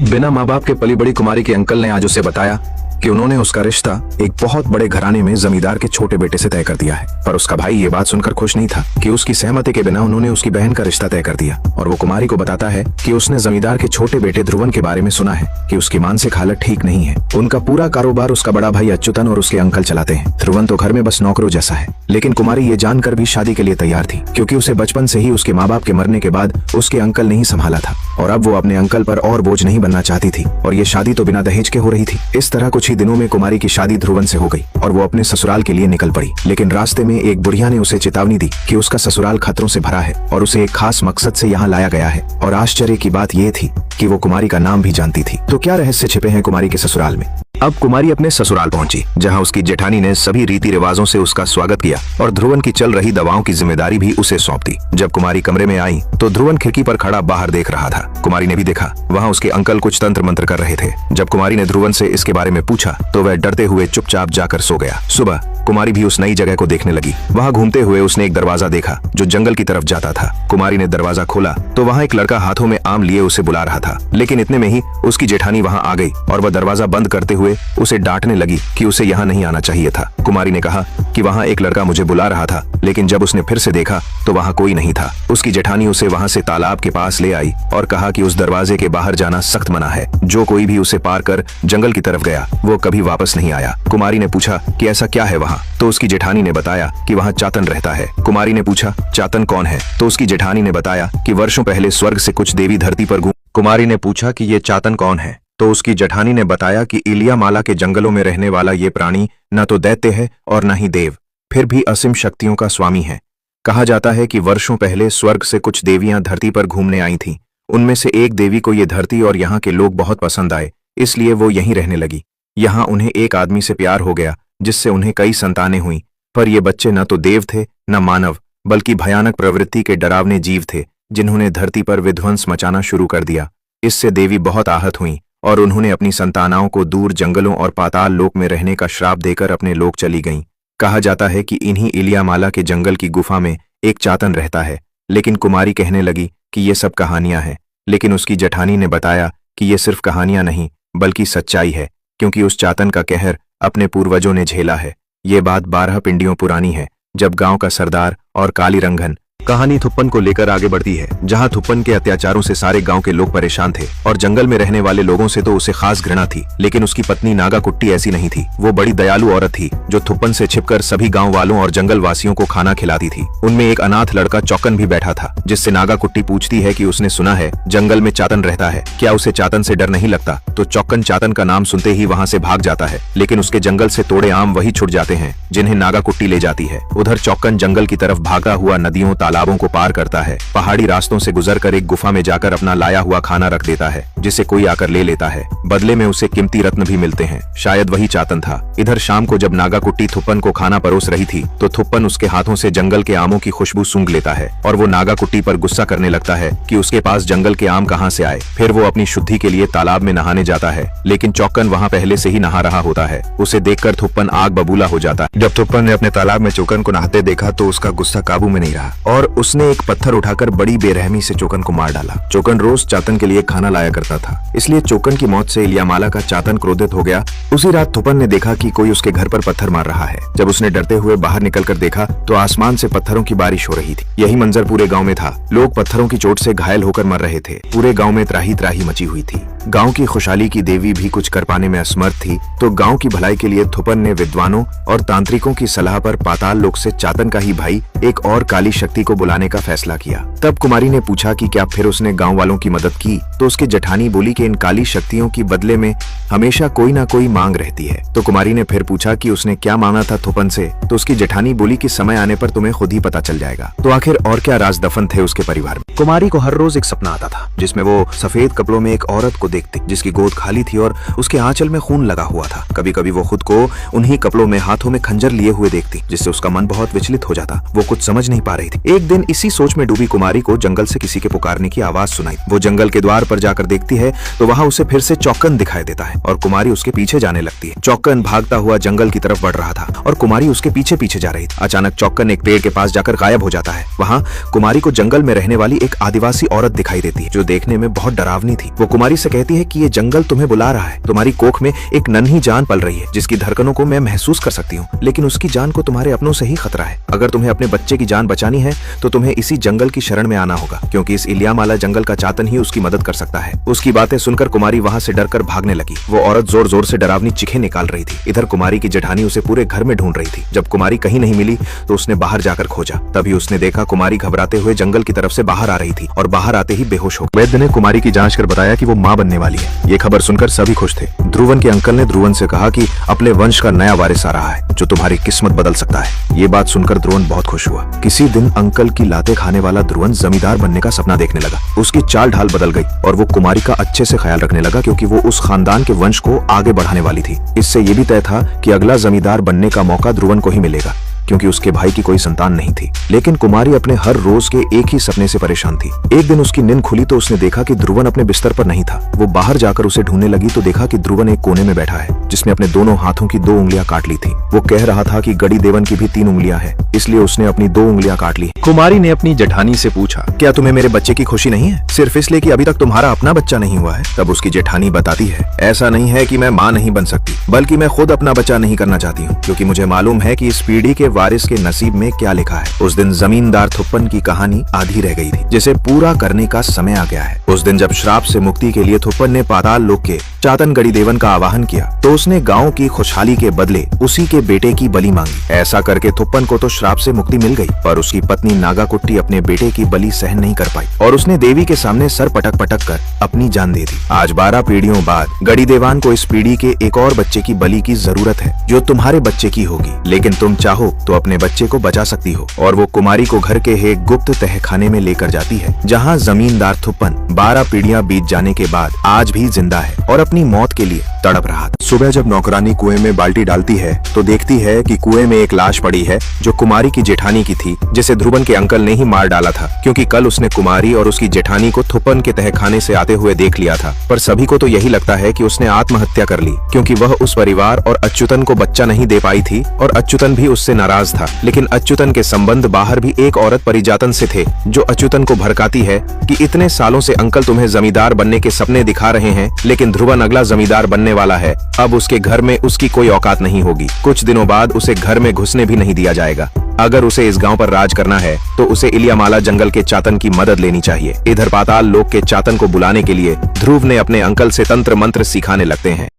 बिना माँ बाप के पली बड़ी कुमारी के अंकल ने आज उसे बताया कि उन्होंने उसका रिश्ता एक बहुत बड़े घराने में जमींदार के छोटे बेटे से तय कर दिया है। पर उसका भाई ये बात सुनकर खुश नहीं था कि उसकी सहमति के बिना उन्होंने उसकी बहन का रिश्ता तय कर दिया। और वो कुमारी को बताता है कि उसने जमींदार के छोटे बेटे ध्रुवन के बारे में सुना है कि उसकी मानसिक हालत ठीक नहीं है। उनका पूरा कारोबार उसका बड़ा भाई अच्युतन और उसके अंकल चलाते हैं। ध्रुवन तो घर में बस नौकरों जैसा है। लेकिन कुमारी ये जानकर भी शादी के लिए तैयार थी, क्योंकि उसे बचपन से ही उसके माँ बाप के मरने के बाद उसके अंकल ने ही संभाला था और अब वो अपने अंकल पर और बोझ नहीं बनना चाहती थी। और ये शादी तो बिना दहेज के हो रही थी। इस तरह कुछ ही दिनों में कुमारी की शादी ध्रुवन से हो गई और वो अपने ससुराल के लिए निकल पड़ी। लेकिन रास्ते में एक बुढ़िया ने उसे चेतावनी दी कि उसका ससुराल खतरों से भरा है और उसे एक खास मकसद से यहाँ लाया गया है। और आश्चर्य की बात ये थी कि वो कुमारी का नाम भी जानती थी। तो क्या रहस्य छिपे हैं कुमारी के ससुराल में? अब कुमारी अपने ससुराल पहुंची, जहां उसकी जेठानी ने सभी रीति रिवाजों से उसका स्वागत किया और ध्रुवन की चल रही दवाओं की जिम्मेदारी भी उसे सौंप दी। जब कुमारी कमरे में आई तो ध्रुवन खिड़की पर खड़ा बाहर देख रहा था। कुमारी ने भी देखा, वहां उसके अंकल कुछ तंत्र मंत्र कर रहे थे। जब कुमारी ने ध्रुवन से इसके बारे में पूछा तो वह डरते हुए चुपचाप जाकर सो गया। सुबह कुमारी भी उस नई जगह को देखने लगी। वहां घूमते हुए उसने एक दरवाजा देखा जो जंगल की तरफ जाता था। कुमारी ने दरवाजा खोला तो वहां एक लड़का हाथों में आम लिए उसे बुला रहा था। लेकिन इतने में ही उसकी जेठानी वहां आ गई और वह दरवाजा बंद करते हुए उसे डांटने लगी कि उसे यहाँ नहीं आना चाहिए था। कुमारी ने कहा कि वहाँ एक लड़का मुझे बुला रहा था, लेकिन जब उसने फिर से देखा तो वहाँ कोई नहीं था। उसकी जेठानी उसे वहाँ से तालाब के पास ले आई और कहा कि उस दरवाजे के बाहर जाना सख्त मना है। जो कोई भी उसे पार कर जंगल की तरफ गया वो कभी वापस नहीं आया। कुमारी ने पूछा कि ऐसा क्या है वहाँ, तो उसकी जेठानी ने बताया कि वहाँ चातन रहता है। कुमारी ने पूछा चातन कौन है, तो उसकी जेठानी ने बताया कि वर्षों पहले स्वर्ग से कुछ देवी धरती पर घूम। कुमारी ने पूछा कि ये चातन कौन है, तो उसकी जेठानी ने बताया कि इलियामाला के जंगलों में रहने वाला ये प्राणी न तो दैत्य है और न ही देव, फिर भी असीम शक्तियों का स्वामी है। कहा जाता है कि वर्षों पहले स्वर्ग से कुछ देवियां धरती पर घूमने आई थीं। उनमें से एक देवी को ये धरती और यहाँ के लोग बहुत पसंद आए, इसलिए वो यहीं रहने लगी। यहाँ उन्हें एक आदमी से प्यार हो गया जिससे उन्हें कई संतानें हुईं, पर ये बच्चे न तो देव थे न मानव, बल्कि भयानक प्रवृत्ति के डरावने जीव थे जिन्होंने धरती पर विध्वंस मचाना शुरू कर दिया। इससे देवी बहुत आहत हुईं और उन्होंने अपनी संतानाओं को दूर जंगलों और पाताल लोक में रहने का श्राप देकर अपने लोक चली गईं। कहा जाता है कि इन्हीं इलियामाला के जंगल की गुफा में एक चातन रहता है। लेकिन कुमारी कहने लगी कि ये सब कहानियां हैं। लेकिन उसकी जेठानी ने बताया कि ये सिर्फ कहानियां नहीं बल्कि सच्चाई है, क्योंकि उस चातन का कहर अपने पूर्वजों ने झेला है। ये बात 12 पिंडियों पुरानी है, जब गांव का सरदार और काली रंगन कहानी थुप्पन को लेकर आगे बढ़ती है। जहां थुप्पन के अत्याचारों से सारे गांव के लोग परेशान थे और जंगल में रहने वाले लोगों से तो उसे खास घृणा थी। लेकिन उसकी पत्नी नागा कुट्टी ऐसी नहीं थी। वो बड़ी दयालु औरत थी जो थुप्पन से छिपकर सभी गांव वालों और जंगल वासियों को खाना खिलाती थी। उनमें एक अनाथ लड़का चौकन भी बैठा था, जिससे नागा कुट्टी पूछती है कि उसने सुना है जंगल में चातन रहता है, क्या उसे चातन से डर नहीं लगता? तो चौकन चातन का नाम सुनते ही वहाँ से भाग जाता है। लेकिन उसके जंगल से तोड़े आम वही छुट जाते हैं जिन्हें नागा कुट्टी ले जाती है। उधर चौकन जंगल की तरफ भागा हुआ नदियों तालाबों को पार करता है। पहाड़ी रास्तों से गुजरकर एक गुफा में जाकर अपना लाया हुआ खाना रख देता है, जिसे कोई आकर ले लेता है। बदले में उसे कीमती रत्न भी मिलते हैं। शायद वही चातन था। इधर शाम को जब नागा कुट्टी थुप्पन को खाना परोस रही थी तो थुप्पन उसके हाथों से जंगल के आमों की खुशबू सूंघ लेता है और वो नागा कुट्टी पर गुस्सा करने लगता है कि उसके पास जंगल के आम कहाँ से आए। फिर वो अपनी शुद्धि के लिए तालाब में नहाने जाता है, लेकिन चौकन वहाँ पहले से ही नहा रहा होता है। उसे देखकर थुप्पन आग बबूला हो जाता है। जब थुप्पन ने अपने तालाब में चौकन को नहाते देखा तो उसका गुस्सा काबू में नहीं रहा और उसने एक पत्थर उठाकर बड़ी बेरहमी से चौकन को मार डाला। चौकन रोज चातन के लिए खाना लाया करता था, इसलिए चौकन की मौत से इलियामाला का चातन क्रोधित हो गया। उसी रात थुप्पन ने देखा कि कोई उसके घर पर पत्थर मार रहा है। जब उसने डरते हुए बाहर निकलकर देखा तो आसमान से पत्थरों की बारिश हो रही थी। यही मंजर पूरे गांव में था। लोग पत्थरों की चोट से घायल होकर मर रहे थे। पूरे गांव में त्राही त्राही मची हुई थी। गांव की खुशहाली की देवी भी कुछ कर पाने में असमर्थ थी। तो गांव की भलाई के लिए थुप्पन ने विद्वानों और तांत्रिकों की सलाह पर पाताल लोक से चातन का ही भाई एक और काली शक्ति को बुलाने का फैसला किया। तब कुमारी ने पूछा कि क्या फिर उसने गांव वालों की मदद की, तो उसकी जेठानी बोली कि इन काली शक्तियों की बदले में हमेशा कोई ना कोई मांग रहती है। तो कुमारी ने फिर पूछा कि उसने क्या मांगा था थुप्पन से, तो उसकी जेठानी बोली कि समय आने पर तुम्हें खुद ही पता चल जाएगा। तो आखिर और क्या राज दफन थे उसके परिवार में। कुमारी को हर रोज एक सपना आता था जिसमें वो सफेद कपड़ों में एक औरत को देखती जिसकी गोद खाली थी और उसके आंचल में खून लगा हुआ था। कभी कभी वो खुद को उन्हीं कपड़ों में हाथों में खंजर लिए हुए देखती, जिससे उसका मन बहुत विचलित हो जाता। वो कुछ समझ नहीं पा रही थी। एक दिन इसी सोच में डूबी कुमारी को जंगल से किसी के पुकारने की आवाज सुनाई। वो जंगल के द्वार पर जाकर देखती है तो वहाँ उसे फिर से चौकन दिखाई देता है और कुमारी उसके पीछे जाने लगती है। चौकन भागता हुआ जंगल की तरफ बढ़ रहा था और कुमारी उसके पीछे पीछे जा रही थी। अचानक चौकन एक पेड़ के पास जाकर गायब हो जाता है। वहाँ कुमारी को जंगल में रहने वाली एक आदिवासी औरत दिखाई देती है जो देखने में बहुत डरावनी थी। वो कुमारी से कहती है कि ये जंगल तुम्हें बुला रहा है। तुम्हारी कोख में एक नन्ही जान पल रही है जिसकी धड़कनों को मैं महसूस कर सकती हूँ, लेकिन उसकी जान को तुम्हारे अपनों से ही खतरा है। अगर तुम्हें अपने बच्चे की जान बचानी है तो तुम्हें इसी जंगल की शरण में आना होगा, क्योंकि इस इलियामाला जंगल का चातन ही उसकी मदद कर सकता है। उसकी बातें सुनकर कुमारी वहाँ से डरकर भागने लगी। वो औरत जोर जोर से डरावनी चीखें निकाल रही थी। इधर कुमारी की जेठानी उसे पूरे घर में ढूंढ रही थी। जब कुमारी कहीं नहीं मिली तो उसने बाहर जाकर खोजा। तभी उसने देखा कुमारी घबराते हुए जंगल की तरफ से बाहर आ रही थी और बाहर आते ही बेहोश हो गई। वैद्य ने कुमारी की जांच कर बताया कि वो मां बनने वाली है। ये खबर सुनकर सभी खुश थे। ध्रुवन के अंकल ने ध्रुवन से कहा कि अपने वंश का नया वारिस आ रहा है जो तुम्हारी किस्मत बदल सकता है। ये बात सुनकर ध्रुवन बहुत खुश हुआ। किसी दिन अंकल की लाते खाने वाला ध्रुवन जमींदार बनने का सपना देखने लगा। उसकी चाल ढाल बदल गई और वो कुमारी का अच्छे से ख्याल रखने लगा, क्योंकि वो उस खानदान के वंश को आगे बढ़ाने वाली थी। इससे ये भी तय था कि अगला जमींदार बनने का मौका ध्रुवन को ही मिलेगा, क्योंकि उसके भाई की कोई संतान नहीं थी। लेकिन कुमारी अपने हर रोज के एक ही सपने से परेशान थी। एक दिन उसकी नींद खुली तो उसने देखा कि ध्रुवन अपने बिस्तर पर नहीं था। वो बाहर जाकर उसे ढूंढने लगी तो देखा कि ध्रुवन एक कोने में बैठा है, जिसने अपने दोनों हाथों की 2 उंगलियां काट ली थी। वो कह रहा था कि गड़ी देवन की भी 3 उंगलियां हैं, इसलिए उसने अपनी 2 उंगलियां काट ली। कुमारी ने अपनी जेठानी से पूछा, क्या तुम्हें मेरे बच्चे की खुशी नहीं है, सिर्फ इसलिए कि अभी तक तुम्हारा अपना बच्चा नहीं हुआ है? तब उसकी जेठानी बताती है, ऐसा नहीं है कि मैं माँ नहीं बन सकती, बल्कि मैं खुद अपना बच्चा नहीं करना चाहती हूँ, क्योंकि मुझे मालूम है कि इस पीढ़ी के वारिस के नसीब में क्या लिखा है। उस दिन जमींदार थुप्पन की कहानी आधी रह गई थी, जिसे पूरा करने का समय आ गया है। उस दिन जब श्राप से मुक्ति के लिए थुप्पन ने पाताल लोक के चातन गड़ी देवन का आवाहन किया तो उसने गांव की खुशहाली के बदले उसी के बेटे की बलि मांगी। ऐसा करके थुप्पन को तो श्राप से मुक्ति मिल गई, पर उसकी पत्नी नागाकुट्टी अपने बेटे की बलि सहन नहीं कर पाई और उसने देवी के सामने सर पटक पटक कर अपनी जान दे दी। आज 12 पीढ़ियों बाद गड़ी देवान को इस पीढ़ी के एक और बच्चे की बलि की जरूरत है, जो तुम्हारे बच्चे की होगी। लेकिन तुम चाहो तो अपने बच्चे को बचा सकती हो। और वो कुमारी को घर के एक गुप्त तहखाने में लेकर जाती है, जहाँ जमींदार थुप्पन 12 पीढ़ियां बीत जाने के बाद आज भी जिंदा है और अपनी मौत के लिए तड़प रहा था। सुबह जब नौकरानी कुएं में बाल्टी डालती है तो देखती है कि कुएं में एक लाश पड़ी है, जो कुमारी की जेठानी की थी, जिसे ध्रुवन के अंकल ने ही मार डाला था, क्योंकि कल उसने कुमारी और उसकी जेठानी को थुप्पन के तहखाने से आते हुए देख लिया था। पर सभी को तो यही लगता है कि उसने आत्महत्या कर ली, क्योंकि वह उस परिवार और अच्युतन को बच्चा नहीं दे पाई थी और अच्युतन भी उससे नाराज था। लेकिन अच्युतन के संबंध बाहर भी एक औरत परिजातन से थे, जो अच्युतन को भड़काती है कि इतने सालों से अंकल तुम्हें जमींदार बनने के सपने दिखा रहे हैं, लेकिन ध्रुवन अगला जमींदार बनने वाला है। अब उसके घर में उसकी कोई औकात नहीं होगी। कुछ दिनों बाद उसे घर में घुसने भी नहीं दिया जाएगा। अगर उसे इस गांव पर राज करना है तो उसे इलियामाला जंगल के चातन की मदद लेनी चाहिए। इधर पाताल लोक के चातन को बुलाने के लिए ध्रुव ने अपने अंकल से तंत्र मंत्र सिखाने लगते हैं।